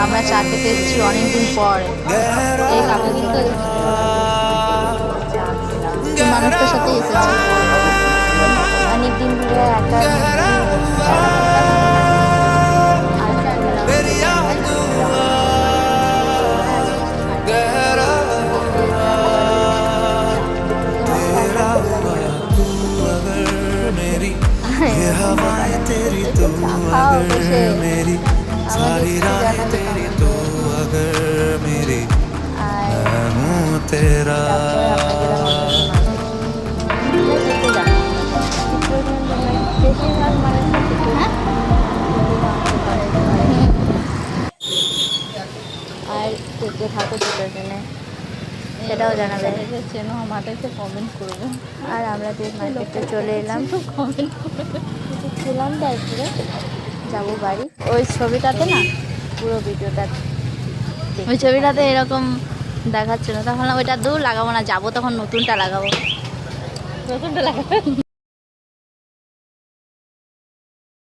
আমরা চা খেতে এসেছি অনেকদিন পর। এই কাকা কিন্তু মানুষটার সাথে এসেছি অনেকদিন ধরে একা ये हवाएं तेरी तू अगर मेरी सारी राहें तेरी तू अगर मेरी मैं हूँ तेरा। আর দেখতে থাকো চিত্র ট্রেনে, সেটাও জানাবে, চেনো আমাদেরকে কমেন্ট করবে। আর আমরা যে মার্কেটে চলে এলাম, কমেন্ট করবে। খেলাম তারপরে যাবো বাড়ি। ওই ছবিটাতে না, পুরো ভিডিওটা ওই ছবিটাতে এরকম দেখাচ্ছিল, তখন ওইটা দূর লাগাবো না, যাবো তখন নতুনটা লাগাবো। নতুনটা লাগাবে।